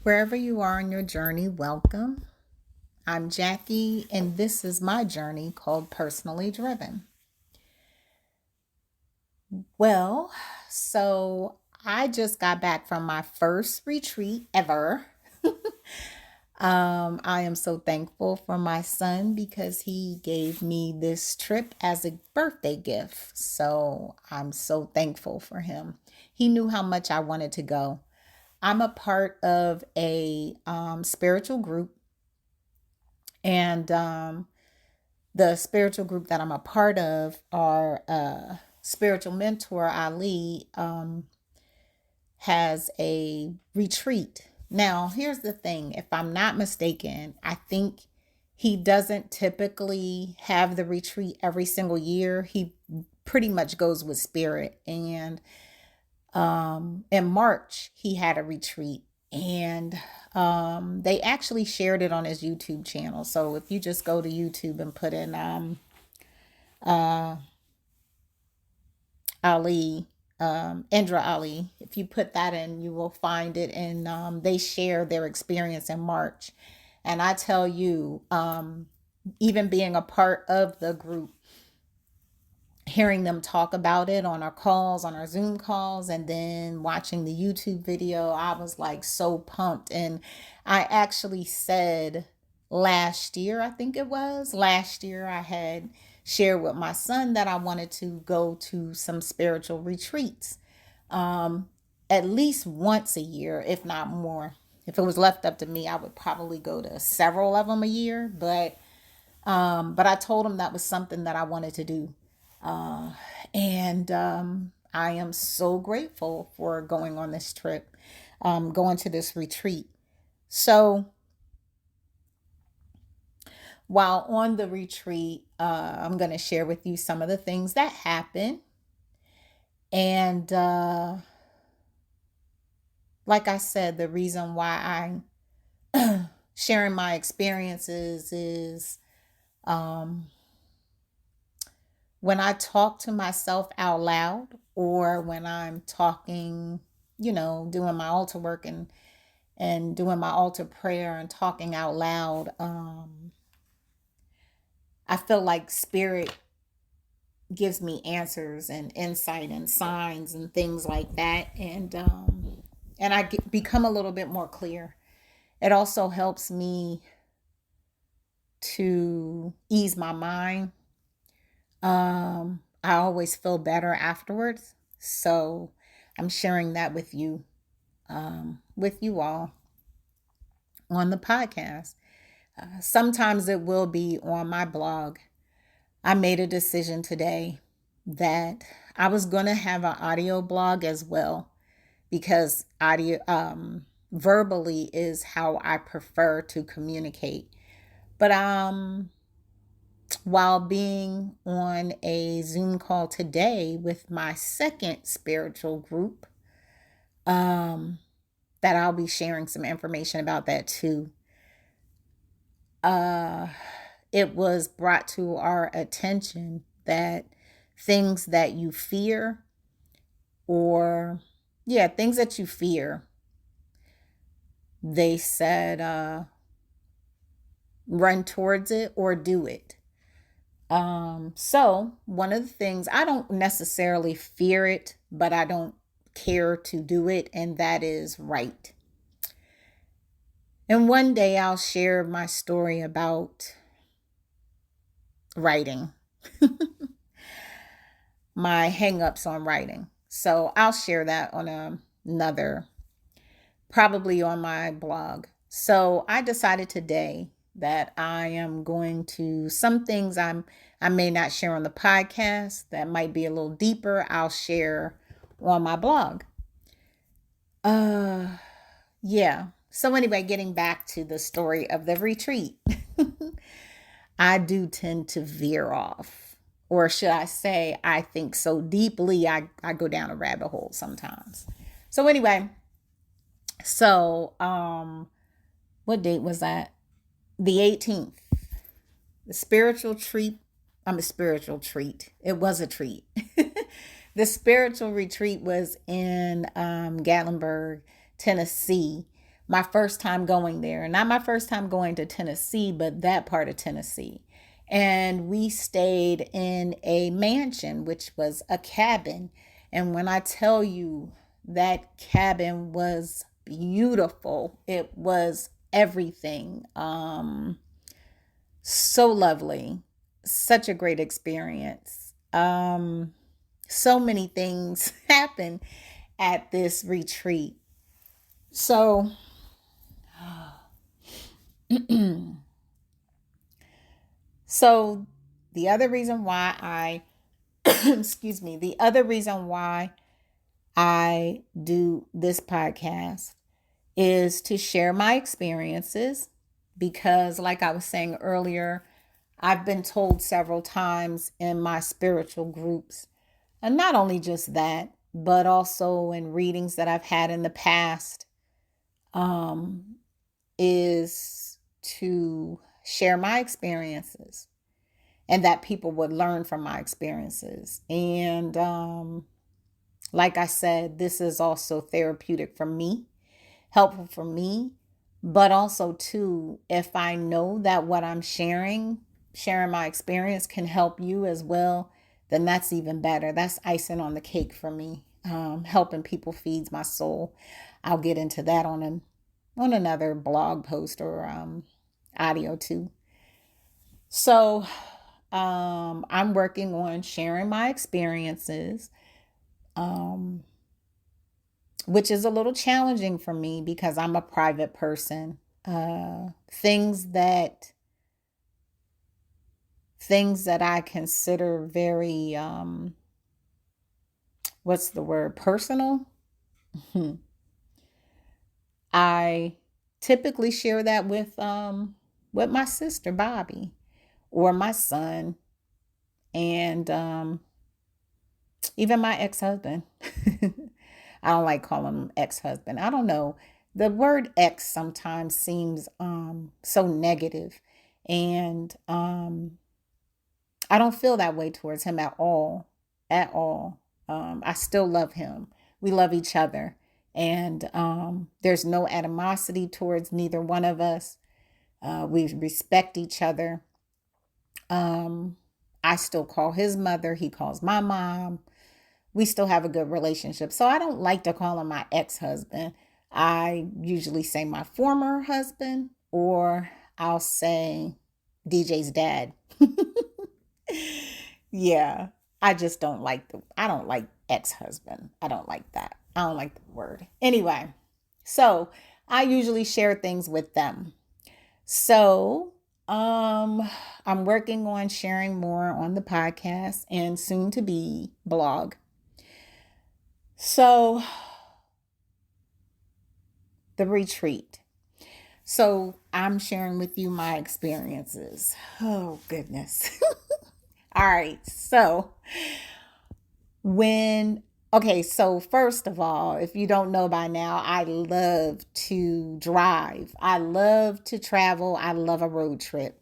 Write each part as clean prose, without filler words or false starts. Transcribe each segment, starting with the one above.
Wherever you are on your journey, welcome. I'm Jackie, and this is my journey called Personally Driven. Well, so I just got back from my first retreat ever. I am so thankful for my son because he gave me this trip as a birthday gift. So I'm so thankful for him. He knew how much I wanted to go. I'm a part of a spiritual group, and the spiritual group that I'm a part of, our spiritual mentor Ali has a retreat. Now, here's the thing: if I'm not mistaken, I think he doesn't typically have the retreat every single year. He pretty much goes with spirit, and in March he had a retreat, and they actually shared it on his YouTube channel. So if you just go to YouTube and put in uh, Ali, Indra Ali, if you put that in, you will find it. And they share their experience in March. And I tell you, even being a part of the group, hearing them talk about it on our calls, on our Zoom calls, and then watching the YouTube video, I was like so pumped. And I actually said last year, I think it was last year, I had shared with my son that I wanted to go to some spiritual retreats at least once a year, if not more. If it was left up to me, I would probably go to several of them a year. But I told him that was something that I wanted to do. And I am so grateful for going on this trip, going to this retreat. So while on the retreat, I'm going to share with you some of the things that happened. And like I said, the reason why I'm sharing my experiences is um, when I talk to myself out loud, or when I'm talking, doing my altar work and doing my altar prayer and talking out loud, I feel like spirit gives me answers and insight and signs and things like that, and become a little bit more clear. It also helps me to ease my mind. I always feel better afterwards. So I'm sharing that with you all on the podcast. Sometimes it will be on my blog. I made a decision today that I was going to have an audio blog as well, because audio, verbally is how I prefer to communicate. But while being on a Zoom call today with my second spiritual group, um, that I'll be sharing some information about that too. Uh, it was brought to our attention that things that you fear, or yeah, things that you fear, they said run towards it or do it. So one of the things, I don't necessarily fear it, but I don't care to do it, and that is write. And one day I'll share my story about writing, my hangups on writing. So I'll share that on another, probably on my blog. So I decided today that I am going to, some things I may not share on the podcast that might be a little deeper, I'll share on my blog. Yeah. So anyway, getting back to the story of the retreat. I do tend to veer off. Or should I say, I think so deeply, I go down a rabbit hole sometimes. So anyway, so what date was that? The 18th. The spiritual treat. I'm a spiritual treat. It was a treat. The spiritual retreat was in Gatlinburg, Tennessee. my first time going there. Not my first time going to Tennessee, but that part of Tennessee. And we stayed in a mansion, which was a cabin. And when I tell you that cabin was beautiful, it was everything. So lovely. Such a great experience. So many things happen at this retreat. So, so the other reason why I, excuse me, the other reason why I do this podcast is to share my experiences because, like I was saying earlier, I've been told several times in my spiritual groups, and not only just that, but also in readings that I've had in the past, um, is to share my experiences and that people would learn from my experiences. And like I said, this is also therapeutic for me, helpful for me, but also too, if I know that what I'm sharing my experience can help you as well, then that's even better. That's icing on the cake for me. Helping people feeds my soul. I'll get into that on another blog post or audio too. So I'm working on sharing my experiences, um, which is a little challenging for me because I'm a private person. Things that I consider very what's the word, personal. I typically share that with my sister Bobbei or my son and even my ex-husband. I don't like calling him ex-husband. I don't know. The word ex sometimes seems so negative, and I don't feel that way towards him at all. At all. I still love him. We love each other. And there's no animosity towards neither one of us. We respect each other. Um, I still call his mother. He calls my mom. We still have a good relationship. So I don't like to call him my ex-husband. I usually say my former husband, or I'll say DJ's dad. Yeah, I just don't like I don't like ex-husband. I don't like that. I don't like the word. Anyway, so I usually share things with them. So, I'm working on sharing more on the podcast and soon to be blog. So, the retreat. So, I'm sharing with you my experiences. Oh, goodness. All right. So, when okay, so first of all, if you don't know by now, I love to drive. I love to travel. I love a road trip.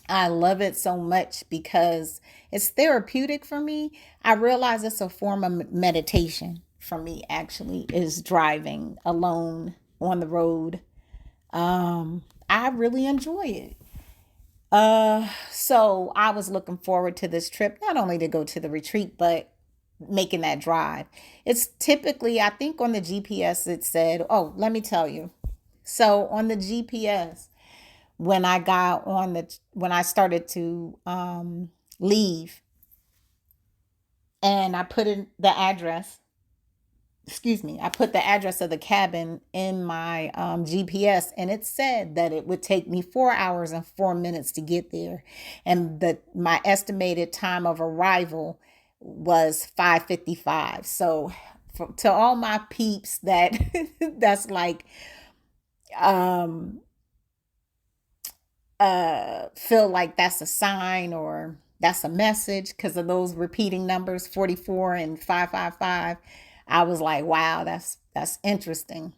I love it so much because it's therapeutic for me. I realize it's a form of meditation for me, actually, is driving alone on the road. I really enjoy it. So I was looking forward to this trip, not only to go to the retreat, but making that drive. It's typically, I think on the GPS it said, oh, let me tell you. So on the GPS, when I started to leave and I put in the address, excuse me, I put the address of the cabin in my GPS, and it said that it would take me 4 hours and 4 minutes to get there, and my estimated time of arrival was 5:55. So, to all my peeps that that's like um feel like that's a sign or that's a message because of those repeating numbers 44 and 555. I was like, wow, that's interesting.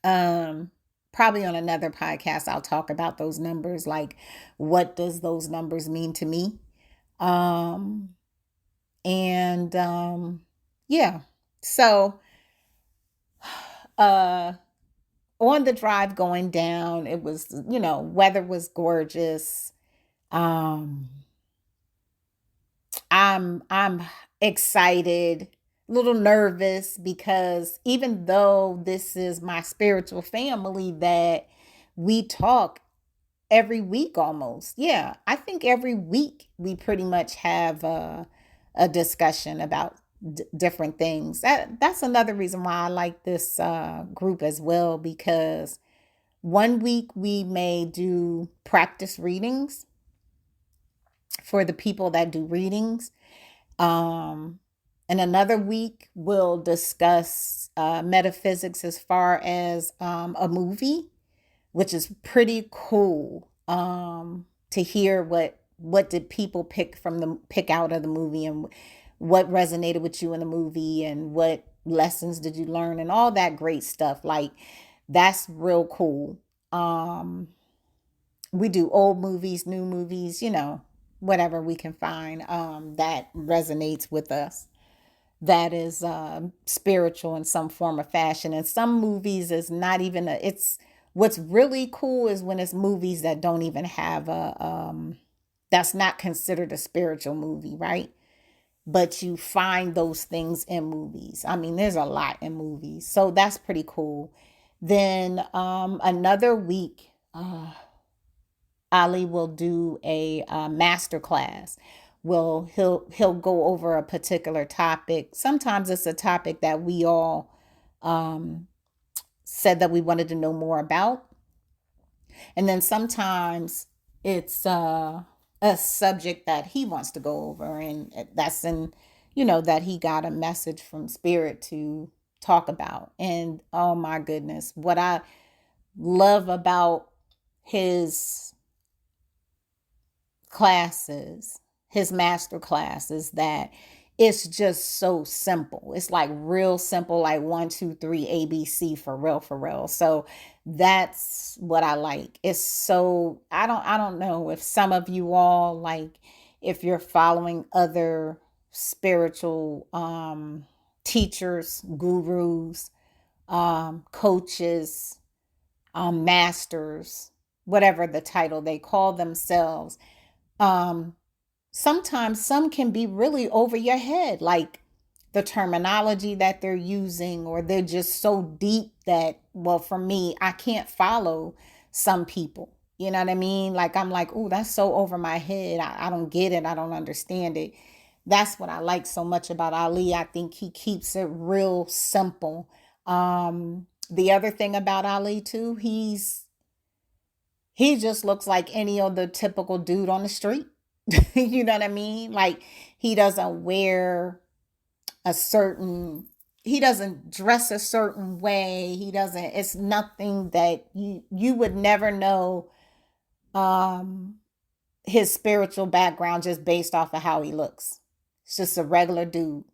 um Probably on another podcast I'll talk about those numbers, like what does those numbers mean to me. um and Yeah, so uh on the drive going down, it was, weather was gorgeous. Um, I'm excited, a little nervous because even though this is my spiritual family that we talk every week almost. Yeah, I think every week we pretty much have a discussion about different things. That's another reason why I like this group as well, because one week we may do practice readings for the people that do readings. Um, and another week we'll discuss metaphysics as far as a movie, which is pretty cool to hear what did people pick out of the movie, and what resonated with you in the movie, and what lessons did you learn, and all that great stuff. Like, that's real cool. um we do old movies, new movies, whatever we can find that resonates with us, that is spiritual in some form or fashion. And some movies is not even it's what's really cool is when it's movies that don't even have that's not considered a spiritual movie, right? But you find those things in movies. I mean, there's a lot in movies, so that's pretty cool. Then another week, Ali will do a master class. Will he'll go over a particular topic. Sometimes it's a topic that we all um, said that we wanted to know more about, and then sometimes it's a subject that he wants to go over, and that's in, that he got a message from spirit to talk about. And oh my goodness, what I love about his classes, his master classes, that it's just so simple. It's like real simple, like 1, 2, 3 ABC, for real, for real. So that's what I like. It's so, I don't know if some of you all, like, if you're following other spiritual teachers, gurus, coaches, masters, whatever the title they call themselves. um Sometimes some can be really over your head, like the terminology that they're using, or they're just so deep that, well, for me, I can't follow some people. You know what I mean? Like, I'm like, oh, that's so over my head. I don't get it. I don't understand it. That's what I like so much about Ali. I think he keeps it real simple. The other thing about Ali too, he just looks like any other typical dude on the street. You know what I mean? Like, he doesn't wear a certain, he doesn't dress a certain way. He doesn't, it's nothing that you would never know um his spiritual background just based off of how he looks. It's just a regular dude.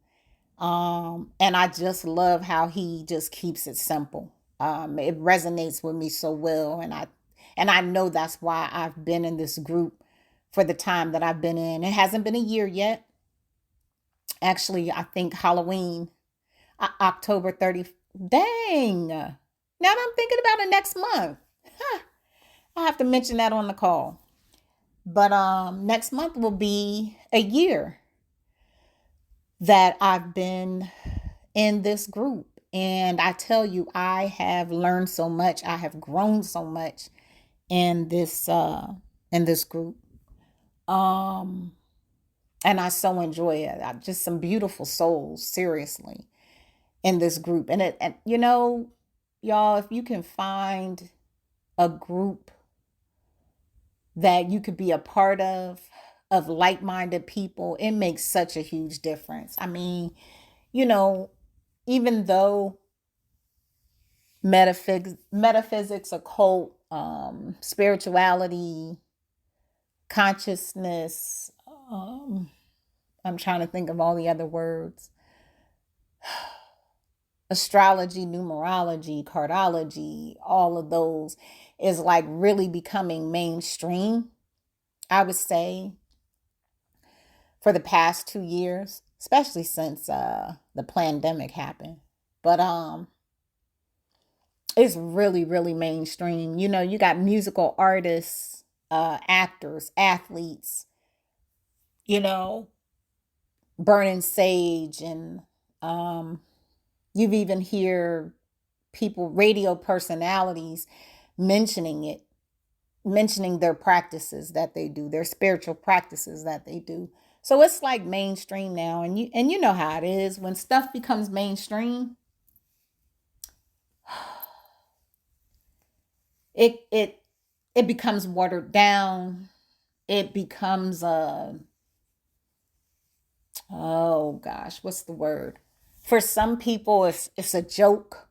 And I just love how he just keeps it simple. It resonates with me so well, and I know that's why I've been in this group for the time that I've been in. It hasn't been a year yet. Actually, I think Halloween, October 30th. Dang. Now that I'm thinking about it, next month. Huh, I have to mention that on the call. But next month will be a year that I've been in this group. And I tell you, I have learned so much. I have grown so much in this group. Um and I so enjoy it. Just some beautiful souls, seriously, in this group. And y'all, if you can find a group that you could be a part of like-minded people, it makes such a huge difference. I mean, you know, even though metaphysics, occult, spirituality, consciousness, I'm trying to think of all the other words, astrology, numerology, cardology, all of those is like really becoming mainstream, I would say, for the past 2 years, especially since the pandemic happened. But It's really, really mainstream. You know, you got musical artists, actors, athletes, you know, burning sage, and um, you've even hear people, radio personalities, mentioning it, mentioning their practices that they do, their spiritual practices that they do. So it's like mainstream now, and you know how it is when stuff becomes mainstream. It it becomes watered down. It becomes oh gosh, what's the word? For some people, it's a joke,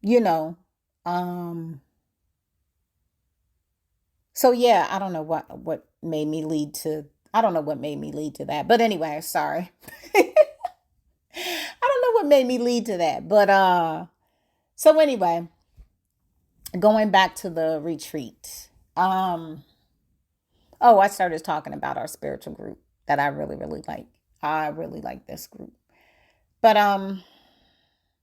you know. Um, so yeah, I don't know what made me lead to. I don't know what made me lead to that. But anyway, sorry. I don't know what made me lead to that. But so anyway, going back to the retreat. Um, oh, I started talking about our spiritual group that I really, really like. I really like this group. But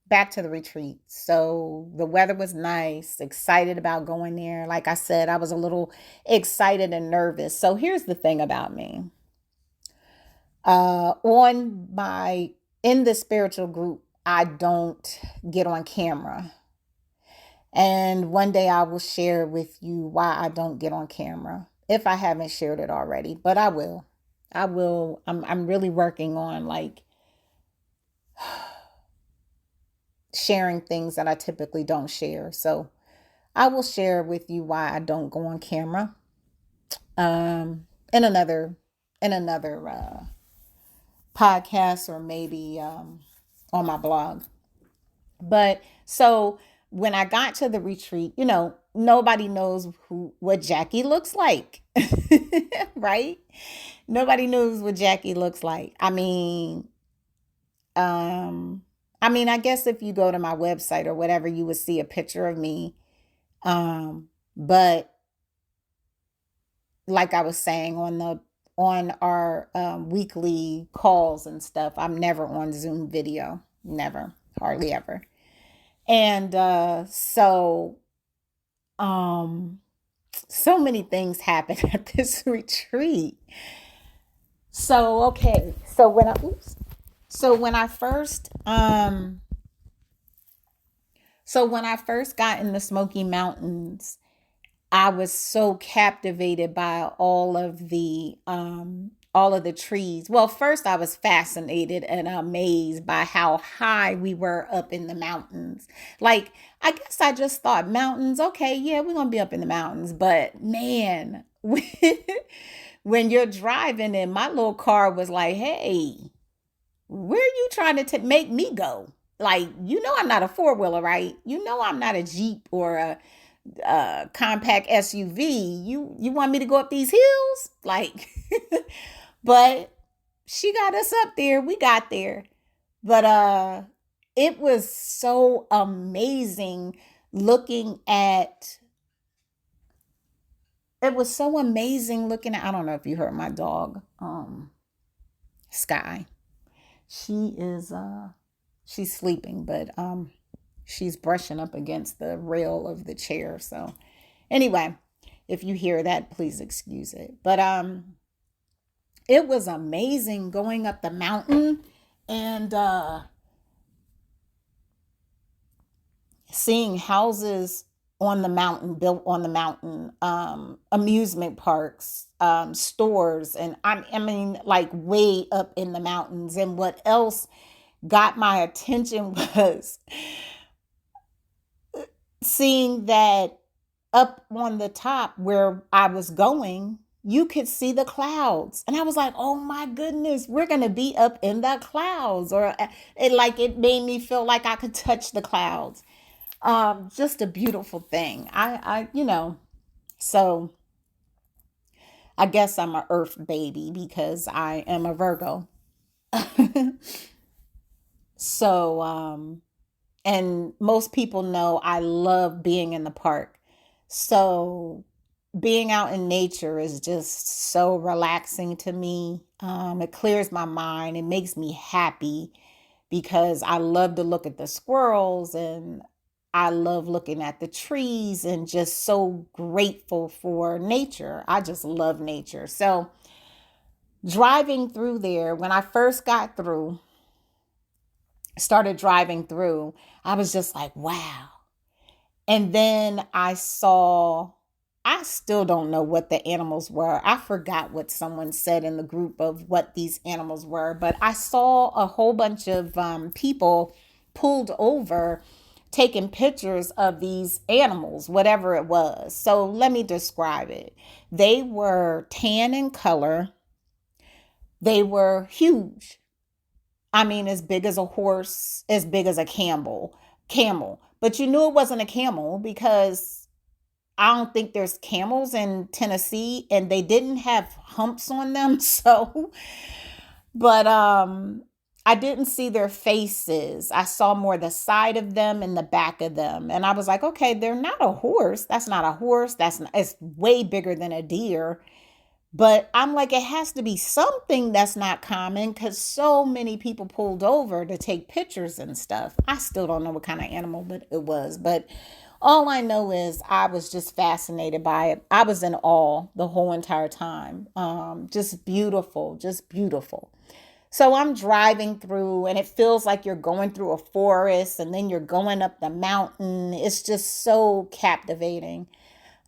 back to the retreat. So the weather was nice, excited about going there. Like I said, I was a little excited and nervous. So here's the thing about me. On my in the spiritual group, I don't get on camera. And one day I will share with you why I don't get on camera if I haven't shared it already, but I will. I will. I'm really working on like sharing things that I typically don't share. So I will share with you why I don't go on camera in another podcast, or maybe on my blog. But so when I got to the retreat, you know, nobody knows what Jackie looks like. Right? Nobody knows what Jackie looks like. Um I guess if you go to my website or whatever, you would see a picture of me. But like I was saying on our weekly calls and stuff, I'm never on Zoom video. Never. Hardly ever. And um so many things happened at this retreat. So okay, so when I first when I first got in the Smoky Mountains, I was so captivated by all of the trees. Well, first I was fascinated and amazed by how high we were up in the mountains. Like, I guess I just thought mountains, okay, yeah, we're going to be up in the mountains, but man, when you're driving and my little car was like, "Hey, where are you trying to make me go?" Like, you know, I'm not a four-wheeler, right? You know, I'm not a Jeep or a compact SUV. You want me to go up these hills? Like, but she got us up there. We got there. But it was so amazing looking at it was so amazing looking at I don't know if you heard my dog, Sky. She is she's sleeping, but she's brushing up against the rail of the chair. So anyway, if you hear that, please excuse it. But it was amazing going up the mountain and seeing houses on the mountain, built on the mountain, amusement parks, stores, and I mean, like way up in the mountains. And what else got my attention was seeing that up on the top where I was going, you could see the clouds. And I was like, oh my goodness, we're going to be up in the clouds. Or it made me feel like I could touch the clouds. Just a beautiful thing. So I guess I'm a earth baby because I am a Virgo. So, and most people know I love being in the park. So being out in nature is just so relaxing to me. It clears my mind. It makes me happy because I love to look at the squirrels and I love looking at the trees and just so grateful for nature. I just love nature. So driving through there, when I first got through, started driving through, I was just like, wow. And then I still don't know what the animals were. I forgot what someone said in the group of what these animals were, but I saw a whole bunch of people pulled over taking pictures of these animals, whatever it was. So let me describe it. They were tan in color. They were huge. I mean, as big as a horse, as big as a camel. But you knew it wasn't a camel because I don't think there's camels in Tennessee and they didn't have humps on them. So, but I didn't see their faces. I saw more the side of them and the back of them. And I was like, okay, they're not a horse. That's not a horse. It's way bigger than a deer. But I'm like, it has to be something that's not common because so many people pulled over to take pictures and stuff. I still don't know what kind of animal it was, but all I know is I was just fascinated by it. I was in awe the whole entire time. Just beautiful, just beautiful. So I'm driving through and it feels like you're going through a forest and then you're going up the mountain. It's just so captivating.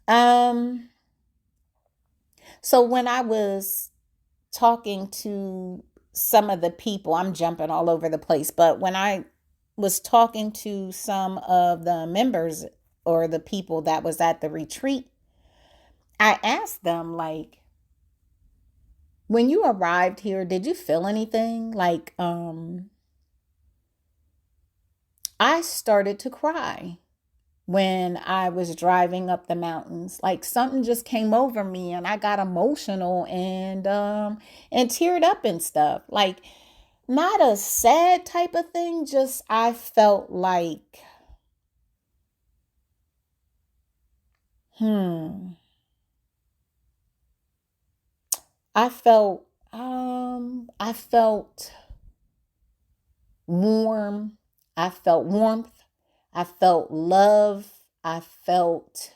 Um, so when I was talking to some of the people, I'm jumping all over the place, but when I was talking to some of the members or the people that was at the retreat, I asked them, like, when you arrived here, did you feel anything? Like, I started to cry when I was driving up the mountains. Like something just came over me and I got emotional and teared up and stuff. Like not a sad type of thing, just I felt like hmm I felt warm. I felt warmth. I felt love. I felt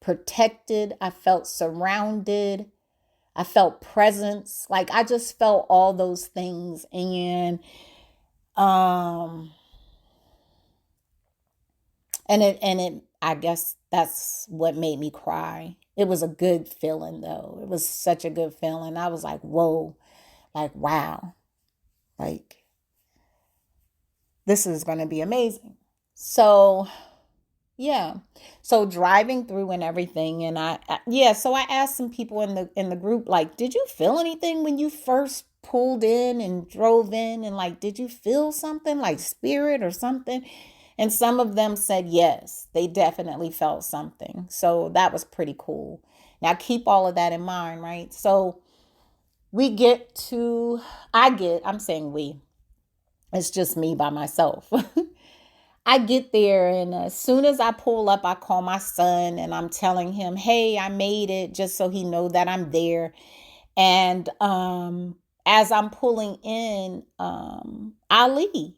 protected. I felt surrounded. I felt presence. Like I just felt all those things. Um and it I guess that's what made me cry. It was a good feeling though. It was such a good feeling. I was like, whoa, like wow. Like this is gonna be amazing. So yeah. So driving through and everything yeah, so I asked some people in the group like, "Did you feel anything when you first pulled in and drove in and like did you feel something like spirit or something?" And some of them said yes, they definitely felt something. So that was pretty cool. Now keep all of that in mind, right? So we get to I'm saying we. It's just me by myself. I get there and as soon as I pull up, I call my son and I'm telling him, "Hey, I made it," just so he know that I'm there. And as I'm pulling in, Ali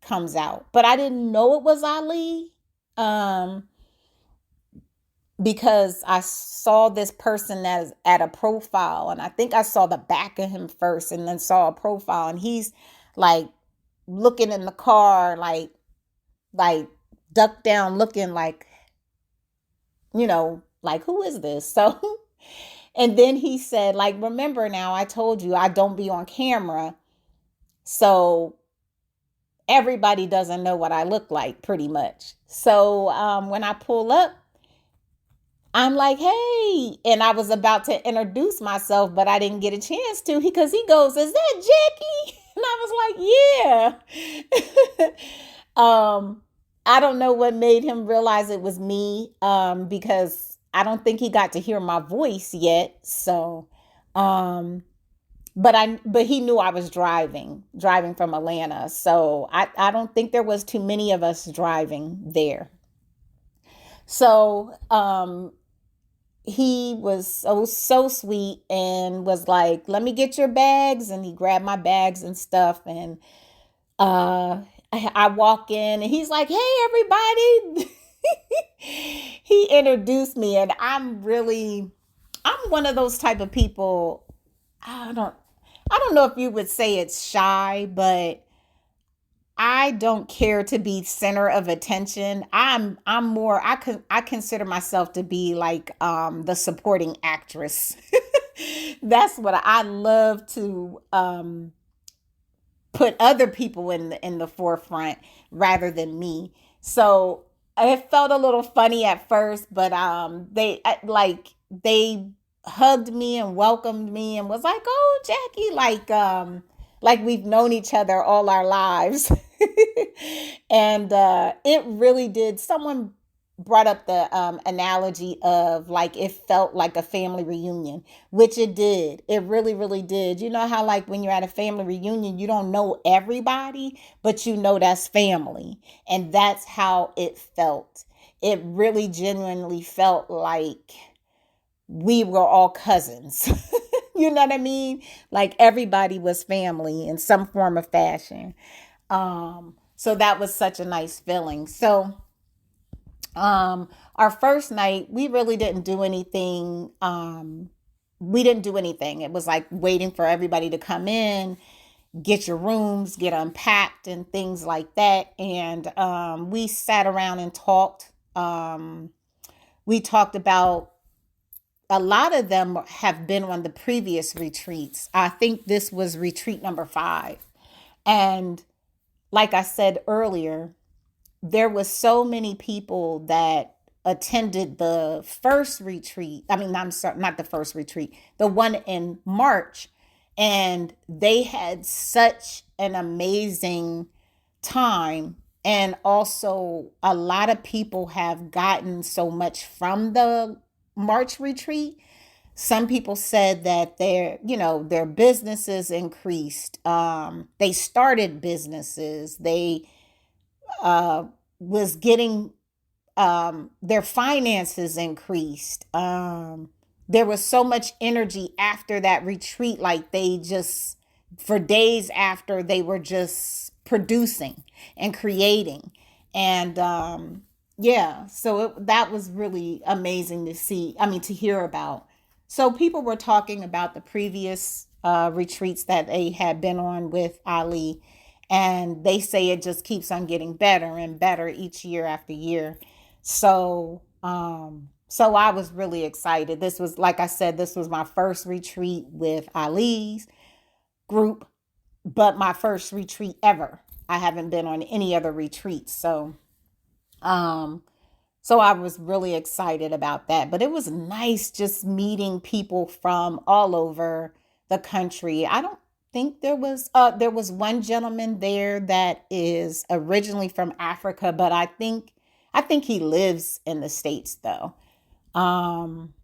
comes out, but I didn't know it was Ali um, because I saw this person as at a profile, and I think I saw the back of him first, and then saw a profile, and he's like looking in the car, like ducked down looking like, like who is this? So and then he said, like, remember now I told you I don't be on camera. So everybody doesn't know what I look like pretty much. So when I pull up, I'm like, hey, and I was about to introduce myself, but I didn't get a chance to because he goes, "Is that Jackie?" And I was like, yeah. I don't know what made him realize it was me, because I don't think he got to hear my voice yet. So, but he knew I was driving from Atlanta. So I don't think there was too many of us driving there. So, he was so sweet and was like, "Let me get your bags," and he grabbed my bags and stuff, and uh I walk in and he's like, "Hey everybody." He introduced me, and I'm one of those type of people. I don't I don't know if you would say it's shy, but I don't care to be center of attention. I'm more I consider myself to be like the supporting actress. That's what I love to put other people in the forefront rather than me. So it felt a little funny at first, but they hugged me and welcomed me and was like, "Oh, Jackie," like we've known each other all our lives. And it really did. Someone brought up the analogy of like it felt like a family reunion, which it did. It really, really did. You know how like when you're at a family reunion, you don't know everybody, but you know that's family. And that's how it felt. It really genuinely felt like we were all cousins. You know what I mean? Like everybody was family in some form of fashion. So that was such a nice feeling. So our first night, we really didn't do anything. We didn't do anything. It was like waiting for everybody to come in, get your rooms, get unpacked, and things like that. And we sat around and talked. We talked about a lot of them have been on the previous retreats. I think this was retreat number 5. And like I said earlier, there was so many people that attended the first retreat. I mean, I'm sorry, not the first retreat, the one in March. And they had such an amazing time. And also, a lot of people have gotten so much from the March retreat. Some people said that their businesses increased. They started businesses. They was getting their finances increased. There was so much energy after that retreat, like they just, for days after, they were just producing and creating. And yeah, so that was really amazing to see, I mean, to hear about. So people were talking about the previous retreats that they had been on with Ali, and they say it just keeps on getting better and better each year after year. So I was really excited. This was, like I said, this was my first retreat with Ali's group, but my first retreat ever. I haven't been on any other retreats. Um, so I was really excited about that. But it was nice just meeting people from all over the country. I don't think there was one gentleman there that is originally from Africa, but I think he lives in the States though. Um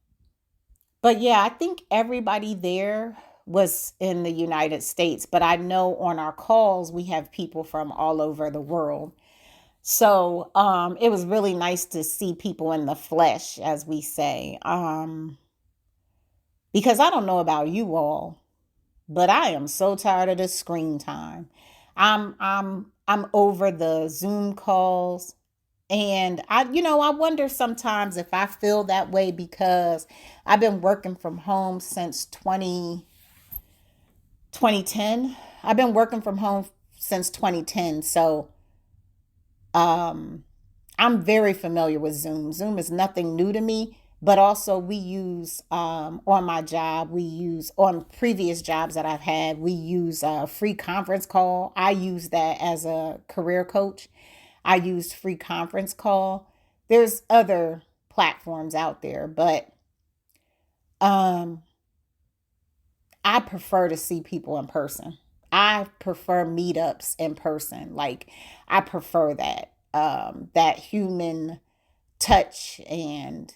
but yeah, I think everybody there was in the United States, but I know on our calls we have people from all over the world. So it was really nice to see people in the flesh, as we say. Because I don't know about you all, but I am so tired of the screen time. I'm over the Zoom calls. And I wonder sometimes if I feel that way because I've been working from home since 2010. I've been working from home since 2010. So um, I'm very familiar with Zoom. Zoom is nothing new to me, but also we use on my job, we use on previous jobs that I've had, we use a free conference call. I use that as a career coach. I used free conference call. There's other platforms out there, but um, I prefer to see people in person. I prefer meetups in person. Like I prefer that human touch and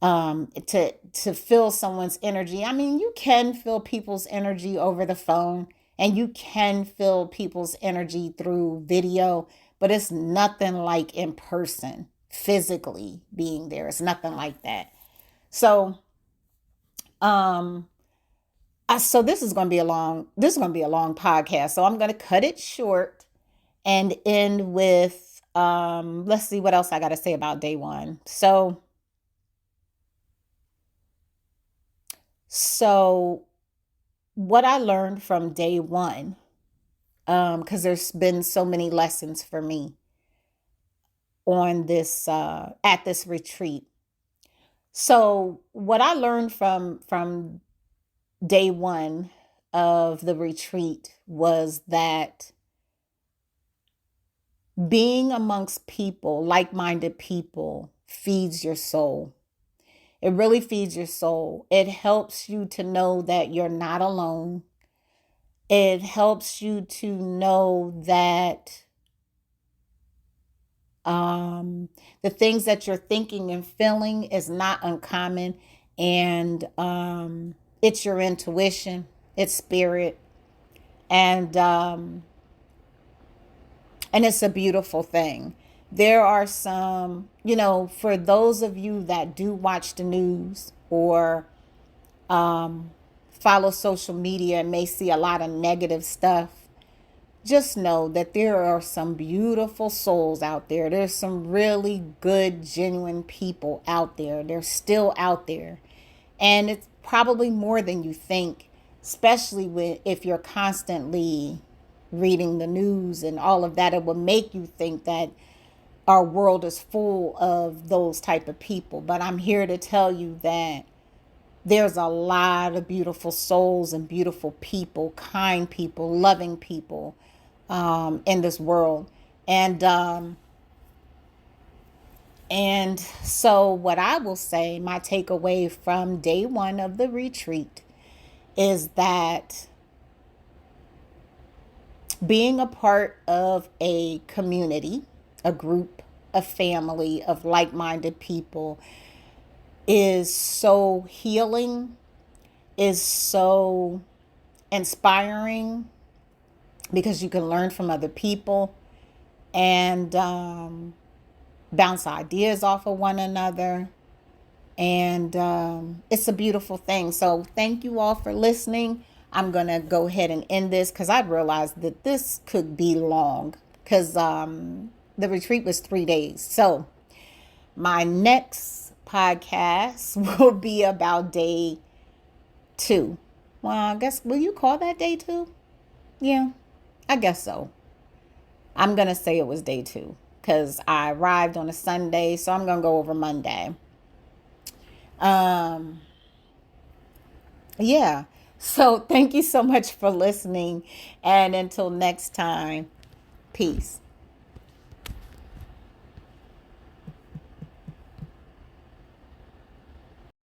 to feel someone's energy. I mean, you can feel people's energy over the phone and you can feel people's energy through video, but it's nothing like in person, physically being there. It's nothing like that. So, um, so this is going to be a long podcast. So I'm going to cut it short. and end with, let's see what else I got to say about day one. So what I learned from day one, because there's been so many lessons for me on this, at this retreat. So what I learned from day one of the retreat was that being amongst people, like-minded people, feeds your soul. It really feeds your soul. It helps you to know that you're not alone. It helps you to know that the things that you're thinking and feeling is not uncommon, and it's your intuition, it's spirit, and it's a beautiful thing. There are some, for those of you that do watch the news or follow social media and may see a lot of negative stuff, just know that there are some beautiful souls out there. There's some really good, genuine people out there. They're still out there. And it's probably more than you think, especially if you're constantly reading the news and all of that. It will make you think that our world is full of those type of people. But I'm here to tell you that there's a lot of beautiful souls and beautiful people, kind people, loving people in this world. And so what I will say, my takeaway from day one of the retreat is that being a part of a community, a group, a family of like-minded people is so healing, is so inspiring, because you can learn from other people and bounce ideas off of one another. And it's a beautiful thing. So thank you all for listening. I'm going to go ahead and end this because I realized that this could be long because the retreat was 3 days. So my next podcast will be about day 2. Well, I guess, will you call that day 2? Yeah, I guess so. I'm going to say it was day 2 because I arrived on a Sunday. So I'm going to go over Monday. Yeah. So thank you so much for listening. And until next time, peace.